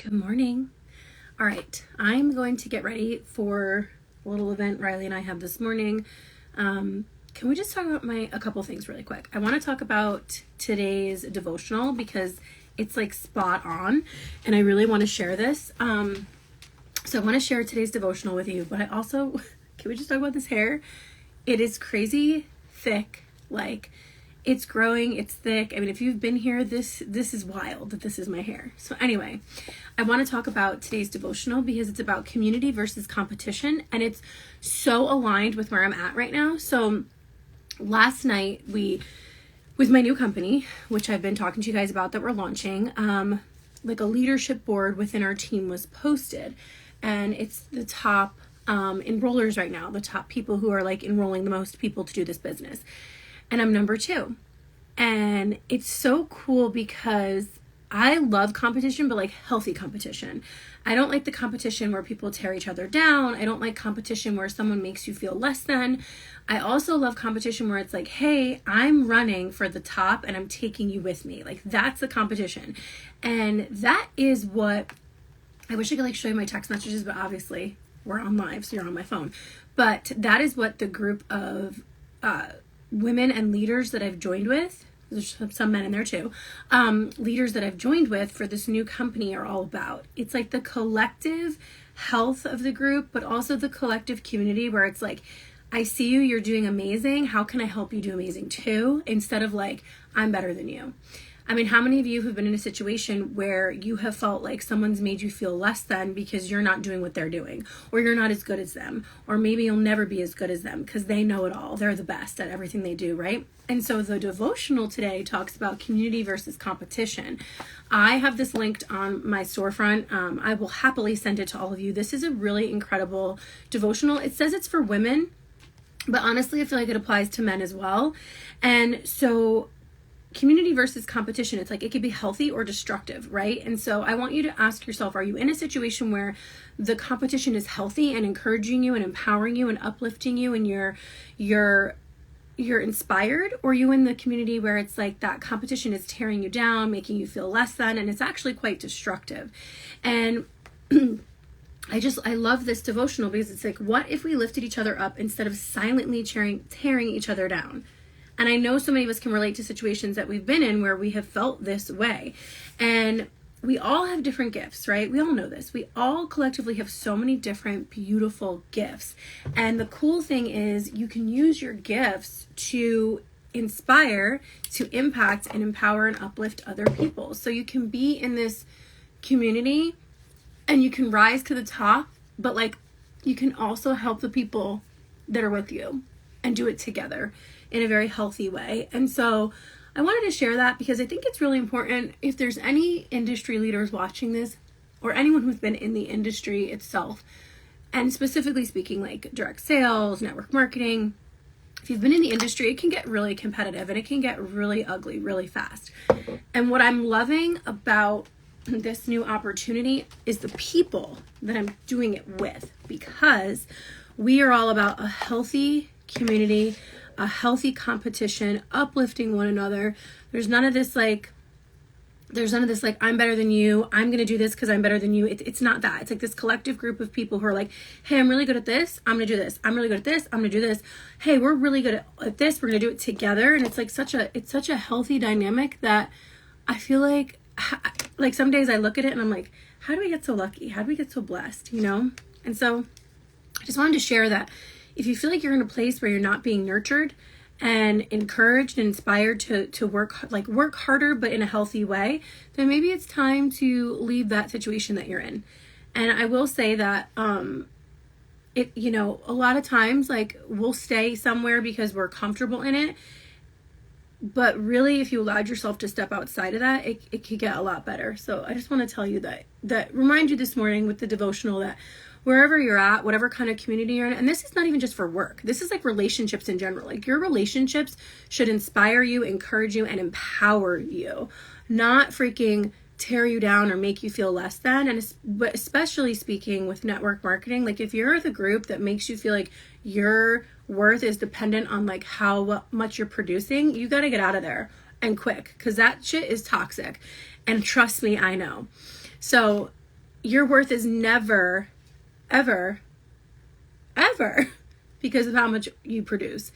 Good morning. All right, I'm going to get ready for a little event Riley and I have this morning. Can we just talk about a couple things really quick? I want to talk about today's devotional because it's like spot on and I really want to share this. So I want to share today's devotional with you, but I also, can we just talk about this hair? It is crazy thick, like it's growing, it's thick. I mean, if you've been here, this is wild that this is my hair. So anyway, I want to talk about today's devotional because it's about community versus competition, and it's so aligned with where I'm at right now. So last night with my new company, which I've been talking to you guys about that we're launching, like a leadership board within our team was posted, and it's the top enrollers right now, the top people who are like enrolling the most people to do this business. And I'm number 2. And it's so cool because I love competition, but like healthy competition. I don't like the competition where people tear each other down. I don't like competition where someone makes you feel less than. I also love competition where it's like, hey, I'm running for the top and I'm taking you with me. Like that's the competition. And that is what, I wish I could like show you my text messages, but obviously we're on live, so you're on my phone. But that is what the group of women and leaders that I've joined with, there's some men in there too, leaders that I've joined with for this new company are all about. It's like the collective health of the group, but also the collective community where it's like, I see you, you're doing amazing. How can I help you do amazing too? Instead of like, I'm better than you. I mean, how many of you have been in a situation where you have felt like someone's made you feel less than because you're not doing what they're doing, or you're not as good as them, or maybe you'll never be as good as them because they know it all. They're the best at everything they do, right? And so the devotional today talks about community versus competition. I have this linked on my storefront. I will happily send it to all of you. This is a really incredible devotional. It says it's for women, but honestly, I feel like it applies to men as well. And so community versus competition, it's like it could be healthy or destructive, right? And so I want you to ask yourself, are you in a situation where the competition is healthy and encouraging you and empowering you and uplifting you and you're inspired? Or are you in the community where it's like that competition is tearing you down, making you feel less than, and it's actually quite destructive? And I love this devotional because it's like, what if we lifted each other up instead of silently tearing each other down? And I know so many of us can relate to situations that we've been in where we have felt this way. And we all have different gifts, right? We all know this. We all collectively have so many different beautiful gifts. And the cool thing is you can use your gifts to inspire, to impact, and empower and uplift other people. So you can be in this community and you can rise to the top, but like you can also help the people that are with you and do it together in a very healthy way. And so I wanted to share that because I think it's really important. If there's any industry leaders watching this, or anyone who's been in the industry itself, and specifically speaking like direct sales, network marketing, if you've been in the industry, it can get really competitive and it can get really ugly really fast. And what I'm loving about this new opportunity is the people that I'm doing it with, because we are all about a healthy community, a healthy competition, uplifting one another. There's none of this like, I'm better than you, I'm going to do this because I'm better than you. It's not that. It's like this collective group of people who are like, hey, I'm really good at this, I'm going to do this. I'm really good at this, I'm going to do this. Hey, we're really good at this, we're going to do it together. And it's like such a healthy dynamic that I feel like some days I look at it and I'm like, how do we get so lucky? How do we get so blessed? You know? And so I just wanted to share that if you feel like you're in a place where you're not being nurtured and encouraged and inspired to work harder, but in a healthy way, then maybe it's time to leave that situation that you're in. And I will say that, a lot of times like we'll stay somewhere because we're comfortable in it. But really, if you allowed yourself to step outside of that, it could get a lot better. So I just want to tell you that remind you this morning with the devotional that wherever you're at, whatever kind of community you're in, and this is not even just for work. This is like relationships in general. Like your relationships should inspire you, encourage you, and empower you, not freaking tear you down or make you feel less than. And but especially speaking with network marketing, like if you're with a group that makes you feel like your worth is dependent on like how much you're producing, you got to get out of there and quick, because that shit is toxic. And trust me, I know. So your worth is never, ever, ever because of how much you produce.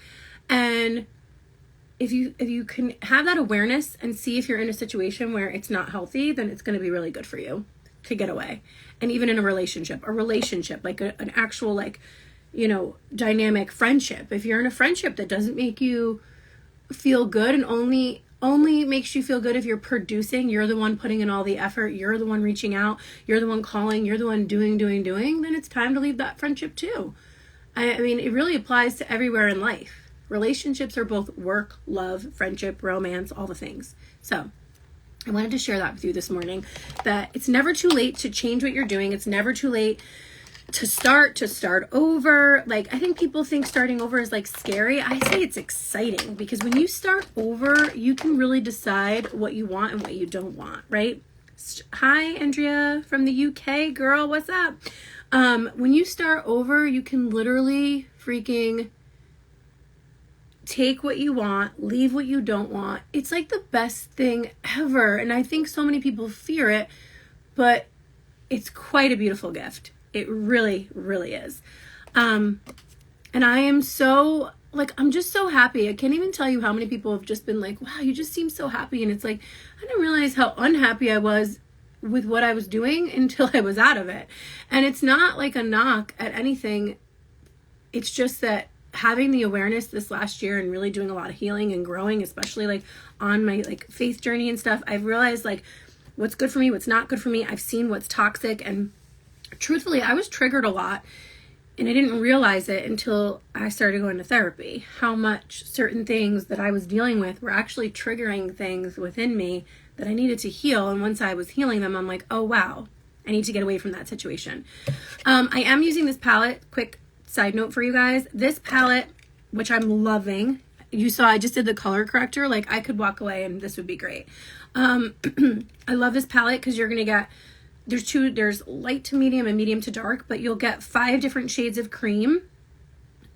And if you can have that awareness and see if you're in a situation where it's not healthy, then it's going to be really good for you to get away. And even in a relationship, like an actual, like, you know, dynamic friendship. If you're in a friendship that doesn't make you feel good and only makes you feel good if you're producing, you're the one putting in all the effort, you're the one reaching out, you're the one calling, you're the one doing, then it's time to leave that friendship too. I mean, it really applies to everywhere in life. Relationships are both work, love, friendship, romance, all the things. So I wanted to share that with you this morning, that it's never too late to change what you're doing. It's never too late to start over. Like, I think people think starting over is like scary. I say it's exciting, because when you start over, you can really decide what you want and what you don't want, right? Hi, Andrea from the UK, girl, what's up? When you start over, you can literally freaking take what you want, leave what you don't want. It's like the best thing ever. And I think so many people fear it, but it's quite a beautiful gift. It really, really is. And I am so, like, I'm just so happy. I can't even tell you how many people have just been like, wow, you just seem so happy. And it's like, I didn't realize how unhappy I was with what I was doing until I was out of it. And it's not like a knock at anything. It's just that having the awareness this last year and really doing a lot of healing and growing, especially like on my like faith journey and stuff, I've realized like what's good for me, what's not good for me. I've seen what's toxic, and truthfully, I was triggered a lot, and I didn't realize it until I started going to therapy, how much certain things that I was dealing with were actually triggering things within me that I needed to heal. And once I was healing them, I'm like, oh wow, I need to get away from that situation. I am using this palette. Quick side note for you guys, this palette, which I'm loving, you saw I just did the color corrector, like I could walk away and this would be great. I love this palette because you're gonna get, there's light to medium and medium to dark, but you'll get 5 different shades of cream.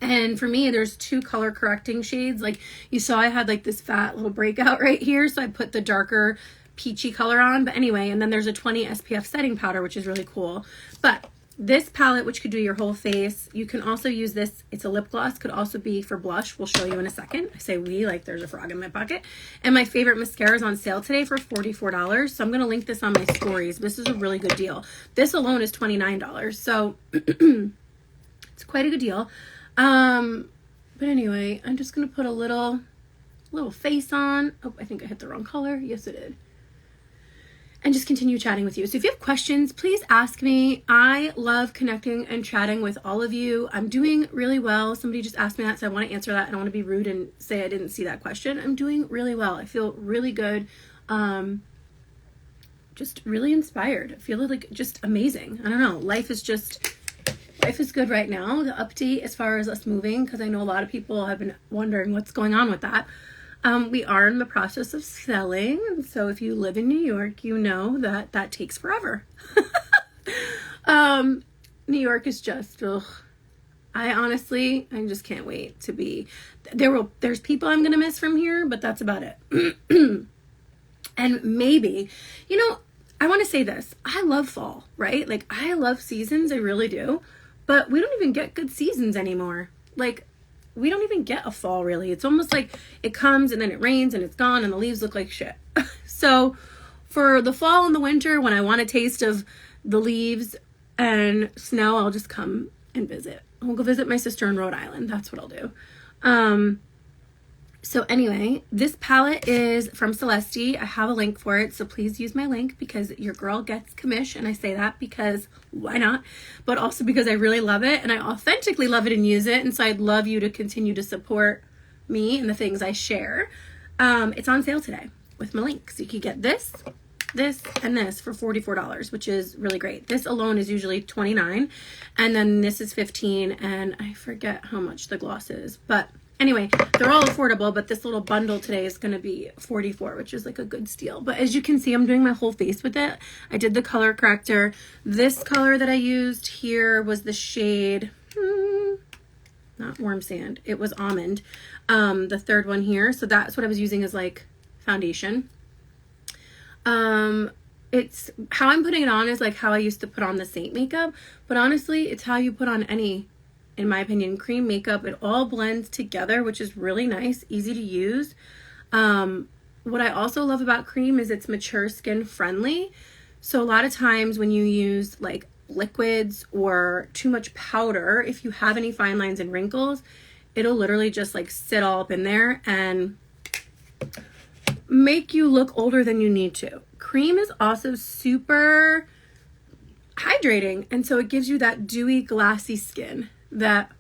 And for me, there's 2 color correcting shades. Like you saw I had like this fat little breakout right here, so I put the darker peachy color on. But anyway, and then there's a 20 SPF setting powder, which is really cool. But this palette, which could do your whole face, you can also use this. It's a lip gloss, could also be for blush. We'll show you in a second. I say we, like there's a frog in my pocket. And my favorite mascara is on sale today for $44. So I'm going to link this on my stories. This is a really good deal. This alone is $29. So it's quite a good deal. But anyway, I'm just going to put a little face on. Oh, I think I hit the wrong color. Yes, I did. And just continue chatting with you. So if you have questions, please ask me. I love connecting and chatting with all of you. I'm doing really well. Somebody just asked me that, so I want to answer that. I don't want to be rude and say I didn't see that question. I'm doing really well. I feel really good. Just really inspired. I feel like just amazing. I don't know. Life is good right now. The update as far as us moving, because I know a lot of people have been wondering what's going on with that. We are in the process of selling. So if you live in New York, you know that takes forever. New York is just, ugh. I just can't wait to be, there's people I'm going to miss from here, but that's about it. And maybe, I want to say this. I love fall, right? Like I love seasons. I really do. But we don't even get good seasons anymore. Like, we don't even get a fall really. It's almost like it comes and then it rains and it's gone and the leaves look like shit. So for the fall and the winter, when I want a taste of the leaves and snow, I'll just come and visit. I'll go visit my sister in Rhode Island. That's what I'll do. So anyway, this palette is from Celeste. I have a link for it, so please use my link because your girl gets commission. I say that because why not? But also because I really love it and I authentically love it and use it. And so I'd love you to continue to support me and the things I share. It's on sale today with my link. So you can get this, and this for $44, which is really great. This alone is usually $29, and then this is $15, and I forget how much the gloss is, but anyway, they're all affordable, but this little bundle today is going to be $44, which is like a good steal. But as you can see, I'm doing my whole face with it. I did the color corrector. This color that I used here was the shade, not warm sand. It was almond, the third one here. So that's what I was using as like foundation. it's how I'm putting it on is like how I used to put on the Saint makeup, but honestly, it's how you put on any, in my opinion, cream makeup. It all blends together, which is really nice, easy to use. What I also love about cream is it's mature skin friendly. So a lot of times when you use like liquids or too much powder, if you have any fine lines and wrinkles, it'll literally just like sit all up in there and make you look older than you need to. Cream is also super hydrating, and so it gives you that dewy, glassy skin that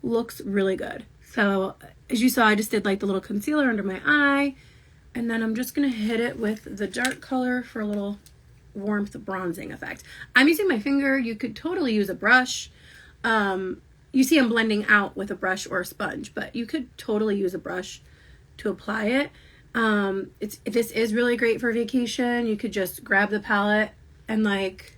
looks really good. So as you saw, I just did like the little concealer under my eye, and then I'm just gonna hit it with the dark color for a little warmth bronzing effect. I'm using my finger. You could totally use a brush. You see I'm blending out with a brush or a sponge, but you could totally use a brush to apply it. This is really great for vacation. You could just grab the palette and like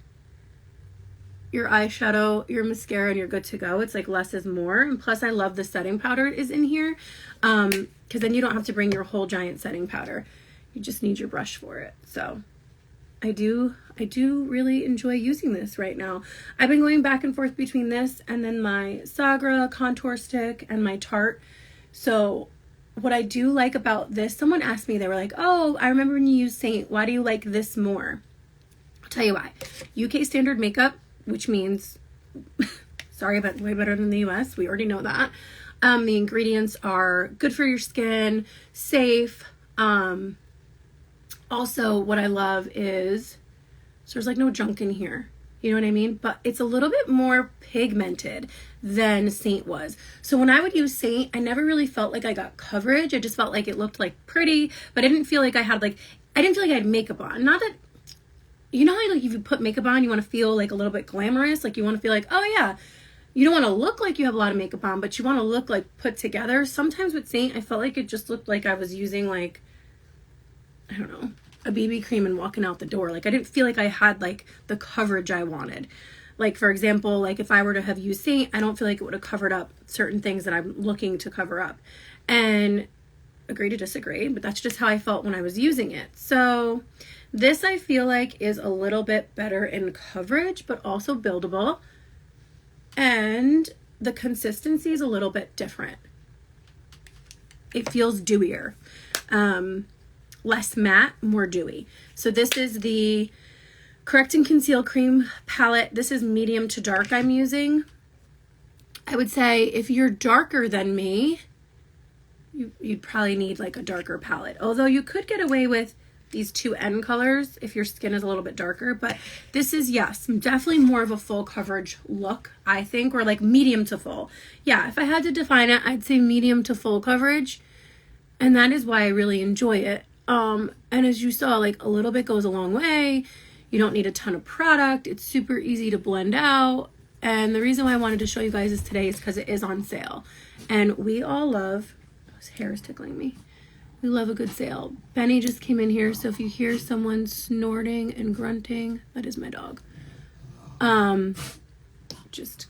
your eyeshadow, your mascara, and you're good to go. It's like less is more. And plus I love the setting powder is in here. Cause then you don't have to bring your whole giant setting powder. You just need your brush for it. So I do really enjoy using this right now. I've been going back and forth between this and then my Sagra contour stick and my Tarte. So what I do like about this, someone asked me, they were like, oh, I remember when you used Saint, why do you like this more? I'll tell you why. UK standard makeup, which means, sorry, but way better than the US. We already know that. The ingredients are good for your skin, safe. Also, what I love is, so there's like no junk in here. You know what I mean? But it's a little bit more pigmented than Saint was. So when I would use Saint, I never really felt like I got coverage. I just felt like it looked like pretty, but I didn't feel like I had makeup on. Not that, you know how like if you put makeup on, you want to feel like a little bit glamorous. Like you want to feel like, oh yeah, you don't want to look like you have a lot of makeup on, but you want to look like put together. Sometimes with Saint, I felt like it just looked like I was using like, I don't know, a BB cream and walking out the door. Like I didn't feel like I had like the coverage I wanted. Like for example, like if I were to have used Saint, I don't feel like it would have covered up certain things that I'm looking to cover up. And agree to disagree, but that's just how I felt when I was using it. So this I feel like is a little bit better in coverage, but also buildable. And the consistency is a little bit different. It feels dewier. Less matte, more dewy. So this is the Correct and Conceal Cream Palette. This is medium to dark I'm using. I would say if you're darker than me, you'd probably need like a darker palette. Although you could get away with these 2N colors if your skin is a little bit darker. But this is, yes, definitely more of a full coverage look, I think, or like medium to full. Yeah, if I had to define it, I'd say medium to full coverage. And that is why I really enjoy it. And as you saw, like a little bit goes a long way. You don't need a ton of product. It's super easy to blend out. And the reason why I wanted to show you guys this today is because it is on sale. And we all love, his hair is tickling me. We love a good sale. Benny just came in here, so if you hear someone snorting and grunting, that is my dog. Just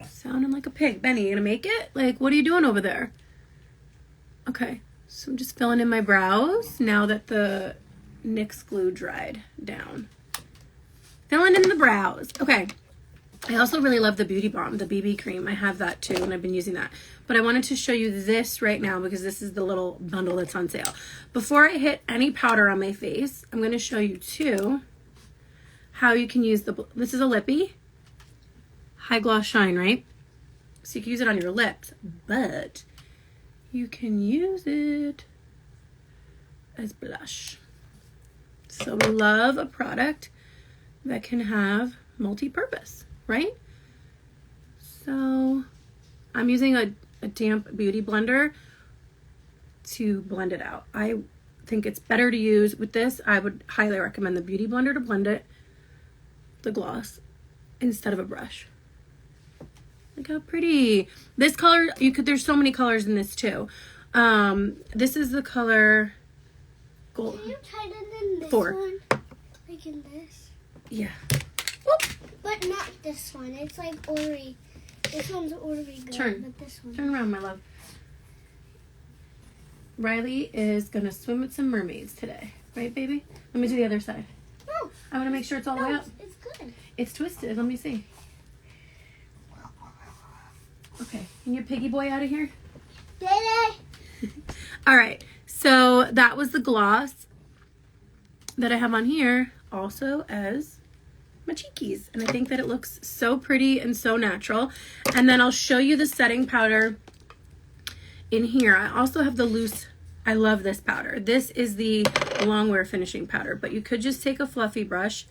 sounding like a pig. Benny, you gonna make it? Like, what are you doing over there? Okay. So I'm just filling in my brows now that the NYX glue dried down. Filling in the brows. Okay. I also really love the Beauty Balm, the BB cream. I have that too, and I've been using that. But I wanted to show you this right now because this is the little bundle that's on sale. Before I hit any powder on my face, I'm going to show you too how you can use this is a lippy. High Gloss Shine, right? So you can use it on your lips, but you can use it as blush. So we love a product that can have multi-purpose, right? So I'm using a damp beauty blender to blend it out. I think it's better to use with this. I would highly recommend the beauty blender to blend it, the gloss, instead of a brush. Look how pretty. This color, there's so many colors in this too. This is the color gold. Can you tighten in this 4. one? Like in this? Yeah. But not this one. It's like Ori. This one's Ori good, Turn. but this one. Turn around, my love. Riley is gonna swim with some mermaids today. Right, baby? Let me do the other side. No. I want to make sure it's all the way up. It's good. It's twisted. Let me see. Okay. Can you piggy boy out of here? Daddy. All right. So that was the gloss that I have on here also as my cheekies. And I think that it looks so pretty and so natural. And then I'll show you the setting powder in here. I also have the loose. I love this powder. This is the longwear finishing powder, but you could just take a fluffy brush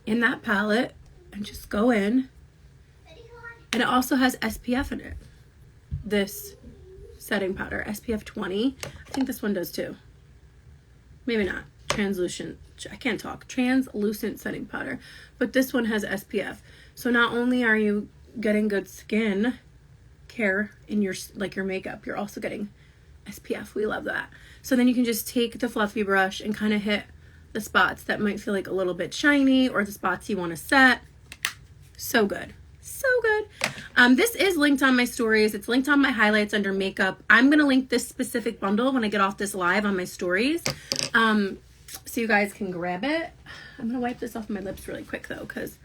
in that palette and just go in. And it also has SPF in it. This setting powder, SPF 20. I think this one does too. Maybe not. Translucent. I can't talk. Translucent setting powder. But this one has SPF. So not only are you getting good skin care in your makeup, you're also getting SPF. We love that. So then you can just take the fluffy brush and kind of hit the spots that might feel like a little bit shiny or the spots you want to set. So good. So good. This is linked on my stories. It's linked on my highlights under makeup. I'm going to link this specific bundle when I get off this live on my stories. So you guys can grab it. I'm going to wipe this off my lips really quick though, because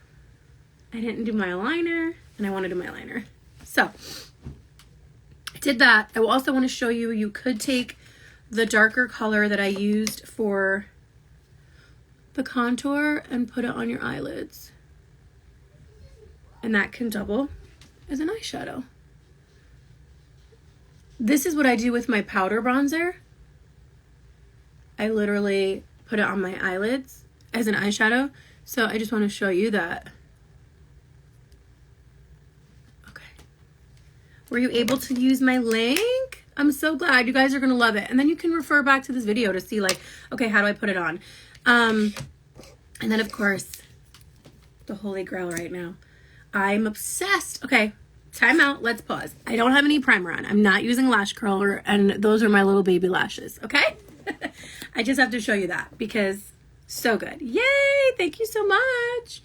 I didn't do my eyeliner and I want to do my eyeliner. So I did that. I also want to show you, you could take the darker color that I used for the contour and put it on your eyelids. And that can double as an eyeshadow. This is what I do with my powder bronzer. I literally put it on my eyelids as an eyeshadow. So I just want to show you that. Okay. Were you able to use my link? I'm so glad. You guys are going to love it. And then you can refer back to this video to see like, okay, how do I put it on? And then of course, the holy grail right now. I'm obsessed. Okay, time out. Let's pause. I don't have any primer on. I'm not using lash curler, and those are my little baby lashes, okay? I just have to show you that because so good. Yay! Thank you so much.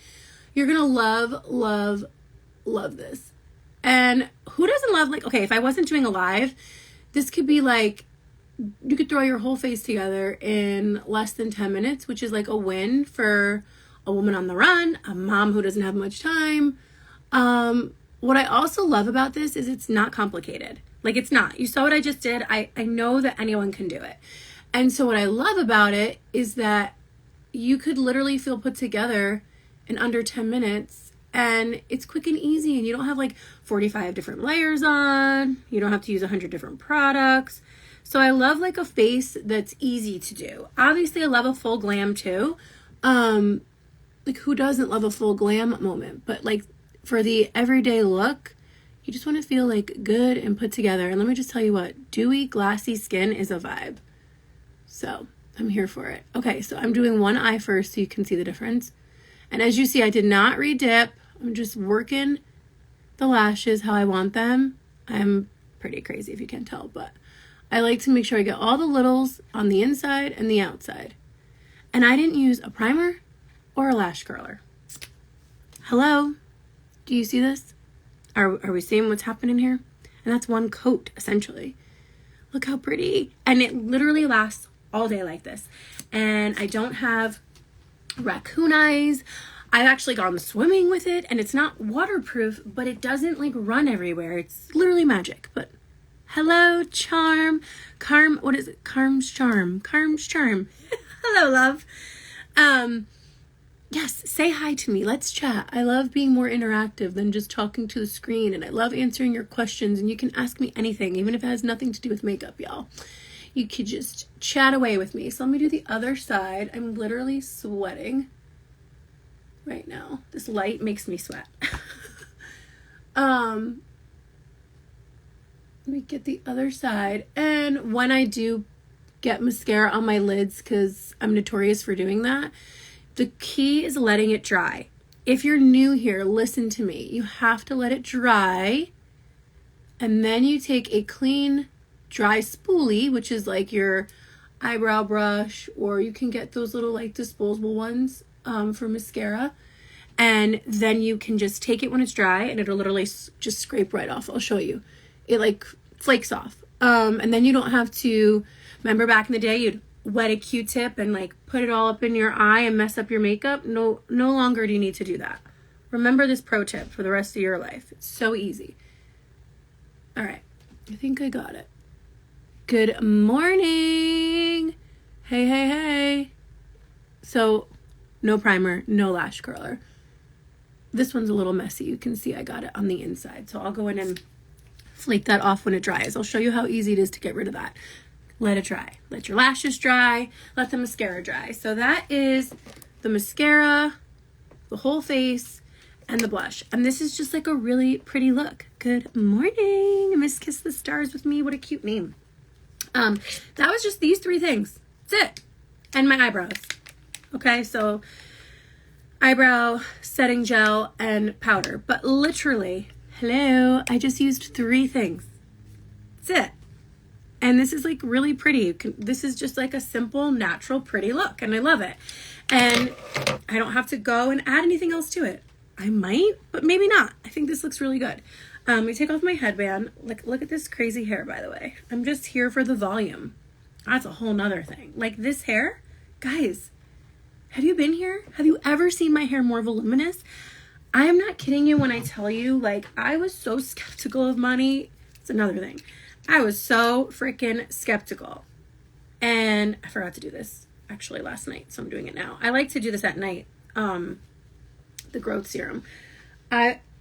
You're going to love, love, love this. And who doesn't love, like, okay, if I wasn't doing a live, this could be like, you could throw your whole face together in less than 10 minutes, which is like a win for a woman on the run, a mom who doesn't have much time. What I also love about this is it's not complicated. Like it's not. You saw what I just did. I know that anyone can do it. And so what I love about it is that you could literally feel put together in under 10 minutes and it's quick and easy and you don't have like 45 different layers on. You don't have to use 100 different products. So I love like a face that's easy to do. Obviously I love a full glam too. Like who doesn't love a full glam moment? But like for the everyday look, you just want to feel like good and put together. And let me just tell you what, dewy, glassy skin is a vibe. So I'm here for it. Okay, so I'm doing one eye first so you can see the difference. And as you see, I did not re-dip. I'm just working the lashes how I want them. I'm pretty crazy if you can't tell, but I like to make sure I get all the littles on the inside and the outside. And I didn't use a primer or a lash curler. Hello? Do you see this? Are we seeing what's happening here? And that's one coat, essentially. Look how pretty. And it literally lasts all day like this. And I don't have raccoon eyes. I've actually gone swimming with it. And it's not waterproof, but it doesn't like run everywhere. It's literally magic. But hello, charm. What is it? Carm's charm. Carm's charm. Hello, love. Yes, say hi to me. Let's chat. I love being more interactive than just talking to the screen, and I love answering your questions, and you can ask me anything, even if it has nothing to do with makeup, y'all. You could just chat away with me. So let me do the other side. I'm literally sweating right now. This light makes me sweat. Let me get the other side. And when I do get mascara on my lids, because I'm notorious for doing that, the key is letting it dry. If you're new here, listen to me. You have to let it dry. And then you take a clean, dry spoolie, which is like your eyebrow brush, or you can get those little like disposable ones for mascara. And then you can just take it when it's dry and it'll literally just scrape right off. I'll show you. It like flakes off. And then you don't have to, remember back in the day, you'd wet a Q-tip and like put it all up in your eye and mess up your makeup. No longer do you need to do that. Remember this pro tip for the rest of your life. It's so easy. All right, I think I got it. Good morning. Hey. So no primer, no lash curler. This one's a little messy. You can see I got it on the inside. So I'll go in and flake that off when it dries. I'll show you how easy it is to get rid of that. Let it dry. Let your lashes dry. Let the mascara dry. So that is the mascara, the whole face, and the blush. And this is just like a really pretty look. Good morning. Miss Kiss the Stars with me. What a cute name. That was just these 3 things. That's it. And my eyebrows. Okay, so eyebrow setting gel and powder. But literally, hello, I just used 3 things. That's it. And this is like really pretty. This is just like a simple, natural, pretty look. And I love it. And I don't have to go and add anything else to it. I might, but maybe not. I think this looks really good. Let me take off my headband. Look at this crazy hair, by the way. I'm just here for the volume. That's a whole nother thing. Like this hair, guys, have you been here? Have you ever seen my hair more voluminous? I am not kidding you when I tell you, like, I was so skeptical of money. It's another thing. I was so freaking skeptical. And I forgot to do this actually last night, so I'm doing it now. I like to do this at night. The growth serum.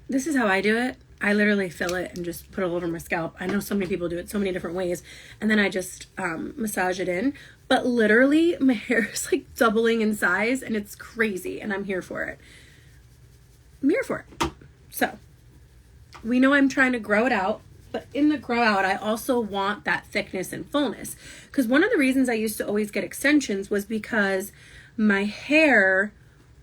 This is how I do it. I literally fill it and just put it all over my scalp. I know so many people do it so many different ways. And then I just massage it in. But literally, my hair is like doubling in size and it's crazy. And I'm here for it. I'm here for it. So, we know I'm trying to grow it out. But in the grow out, I also want that thickness and fullness. Because one of the reasons I used to always get extensions was because my hair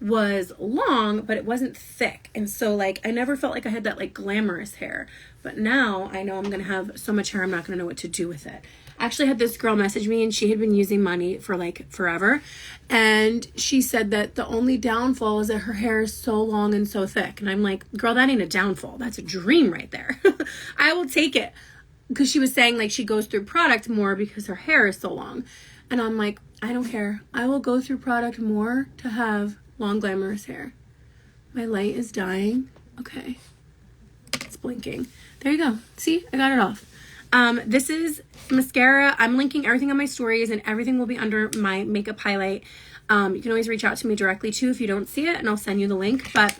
was long, but it wasn't thick. And so like, I never felt like I had that like glamorous hair. But now I know I'm going to have so much hair, I'm not going to know what to do with it. I actually had this girl message me and she had been using money for like forever. And she said that the only downfall is that her hair is so long and so thick. And I'm like, girl, that ain't a downfall. That's a dream right there. I will take it. Because she was saying like she goes through product more because her hair is so long. And I'm like, I don't care. I will go through product more to have long glamorous hair. My light is dying. Okay. It's blinking. There you go. See? I got it off. This is mascara. I'm linking everything on my stories and everything will be under my makeup highlight. You can always reach out to me directly too if you don't see it and I'll send you the link. But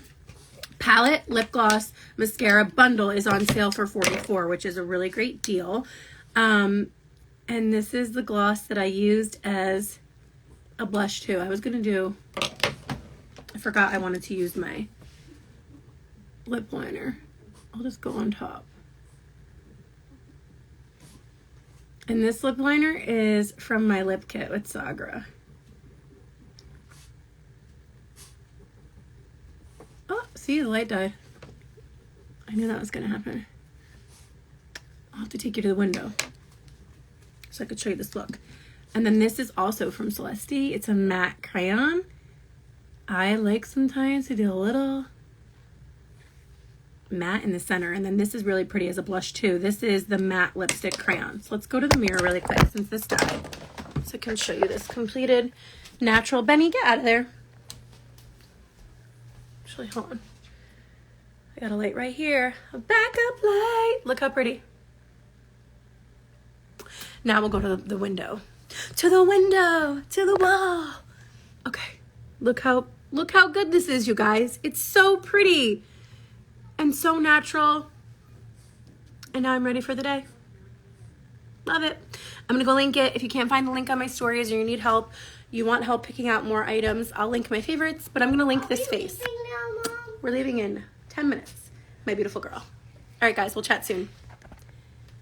palette, lip gloss, mascara bundle is on sale for $44, which is a really great deal. And this is the gloss that I used as a blush too. I was going to do... I forgot I wanted to use my lip liner. I'll just go on top. And this lip liner is from my lip kit with Sagra. Oh, see, the light died. I knew that was going to happen. I'll have to take you to the window so I could show you this look. And then this is also from Celeste. It's a matte crayon. I like sometimes to do a little matte in the center. And then this is really pretty as a blush too. This is the matte lipstick crayon. So let's go to the mirror really quick since this died. So I can show you this completed natural. Benny, get out of there. Actually, hold on. I got a light right here. A backup light. Look how pretty. Now we'll go to the window. To the window. To the wall. Okay. Look how good this is, you guys. It's so pretty and so natural. And now I'm ready for the day. Love it. I'm gonna go link it. If you can't find the link on my stories or you need help, you want help picking out more items, I'll link my favorites, but I'm gonna link this face. Now, Mom? We're leaving in 10 minutes. My beautiful girl. All right, guys, we'll chat soon.